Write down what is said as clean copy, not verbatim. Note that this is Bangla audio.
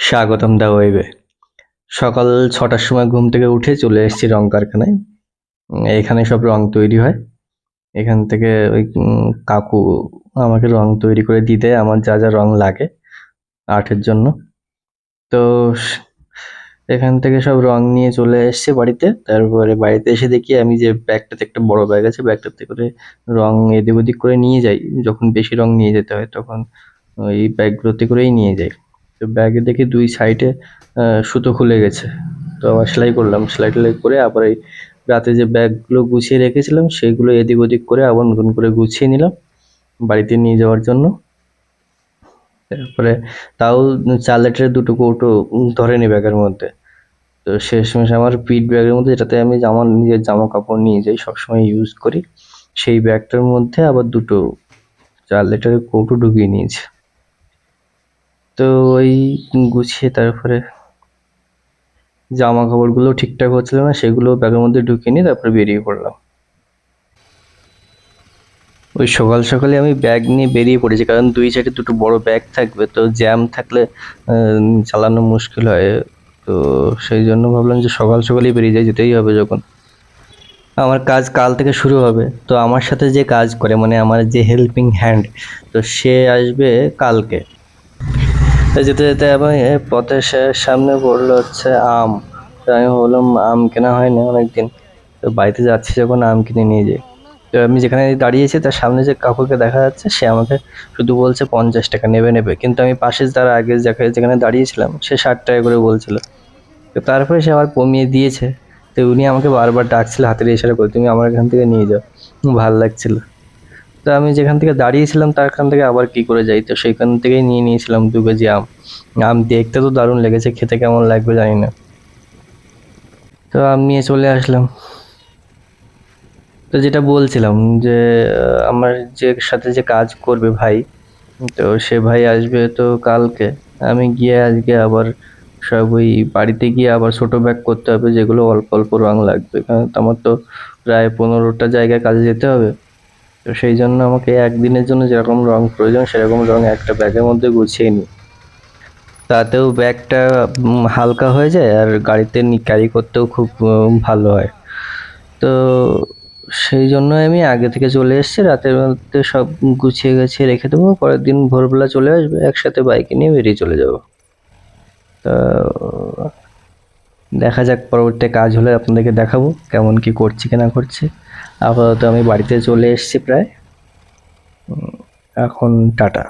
স্বাগতম দা ওয়েবে। সকাল ৬টার সময় ঘুম থেকে উঠে চলে এসেছি রং কারখানায়। এখানে সব রং তৈরি হয়। এখান থেকে ওই কাকু আমাকে রং তৈরি করে দিয়ে দেয় আমার যা যা রং লাগে আর্টের জন্য। তো এখান থেকে সব রং নিয়ে চলে এসেছি বাড়িতে। তারপরে বাড়িতে এসে দেখি আমি যে ব্যাগটাতে, একটা বড় ব্যাগ আছে, ব্যাগটাতে করে রং এদিক ওদিক করে নিয়ে যাই। যখন বেশি রং নিয়ে যেতে হয় তখন ওই ব্যাগগুলোতে করেই নিয়ে যাই। তো ব্যাগে দেখি 2 সাইডে সুতো খুলে গেছে। তো আবার সেলাই করলাম। সেলাই-টেলাই করে আবার এই রাতে যে ব্যাগগুলো গুছিয়ে রেখেছিলাম সেগুলো এদিক ওদিক করে আবার নতুন করে গুছিয়ে নিলাম বাড়িতে নিয়ে যাওয়ার জন্য। তারপরে তাও 4 লিটারের 2টো কৌটো ধরেনি ব্যাগের মধ্যে। তো শেষমেশ আমার পিঠ ব্যাগের মধ্যে, যেটাতে আমি আমার নিজের জামা কাপড় নিয়ে যাই, সবসময় ইউজ করি, সেই ব্যাগটার মধ্যে আবার 2টো 4 লিটারের কৌটো ঢুকিয়ে নিয়েছি। তো ওই গুছিয়ে তারপরে জামা কাপড়গুলো ঠিকঠাক হচ্ছিল না, সেগুলো ব্যাগের মধ্যে ঢুকিয়ে নিয়ে তারপরে বেরিয়ে পড়লাম। ওই সকাল সকালে আমি ব্যাগ নিয়ে বেরিয়ে পড়েছি, কারণ 2 সাইডে 2টো বড় ব্যাগ থাকবে, তো জ্যাম থাকলে চালানো মুশকিল হয়। তো সেই জন্য ভাবলাম যে সকাল সকালই বেরিয়ে যাই, যেতেই হবে যখন। আমার কাজ কাল থেকে শুরু হবে। তো আমার সাথে যে কাজ করে, মানে আমার যে হেল্পিং হ্যান্ড, তো সে আসবে কালকে। তো যেতে যেতে আমি পথের সামনে পড়লো হচ্ছে আম। তো আমি বললাম আম কেনা হয়নি অনেকদিন, তো বাড়িতে যাচ্ছি যখন আম কিনে নিয়ে যাই। তো আমি যেখানে দাঁড়িয়েছি তার সামনে যে কাকুকে দেখা যাচ্ছে, সে আমাকে শুধু বলছে 50 টাকা নেবে, কিন্তু আমি পাশে তার আগে যেখানে দাঁড়িয়েছিলাম সে 60 টাকা করে বলছিল। তো তারপরে সে আবার কমিয়ে দিয়েছে। তো উনি আমাকে বারবার ডাকছিল হাতের ইশারা করে, তুমি আমার এখান থেকে নিয়ে যাও। ভাল লাগছিল। তো আমি যেখান থেকে দাঁড়িয়েছিলাম তারখান থেকে আবার কি করে যাই, তো সেইখান থেকেই নিয়ে নিয়েছিলাম 2 কেজি আম। আম দেখতে তো দারুণ লেগেছে, খেতে কেমন লাগবে জানি না। তো আম নিয়ে চলে আসলাম। তো যেটা বলছিলাম যে আমার যে সাথে যে কাজ করবে ভাই, তো সে ভাই আসবে তো কালকে। আমি গিয়ে আজকে আবার সব ওই বাড়িতে গিয়ে আবার ছোট ব্যাগ করতে হবে, যেগুলো অল্প অল্প রং লাগবে, কারণ আমার তো প্রায় 15টা জায়গায় কাজে যেতে হবে। তো সেই জন্য আমাকে একদিনের জন্য যেরকম রং প্রয়োজন সেরকম রং একটা ব্যাগের মধ্যে গুছিয়ে নিই। তাতেও ব্যাগটা হালকা হয়ে যায় আর গাড়িতে ক্যারি করতেও খুব ভালো হয়। তো সেই জন্য আমি আগে থেকে চলে এসেছি, রাতের মধ্যে সব গুছিয়ে গাছিয়ে রেখে দেবো, পরের দিন ভোরবেলা চলে আসবে, একসাথে বাইকে নিয়ে বেরিয়ে চলে যাব। তা দেখা যাক, পরবর্তী কাজ হলে আপনাদেরকে দেখাবো কেমন কি করছি কি না করছি। আপাতত আমি বাড়িতে চলে এসেছি প্রায়। এখন টাটা।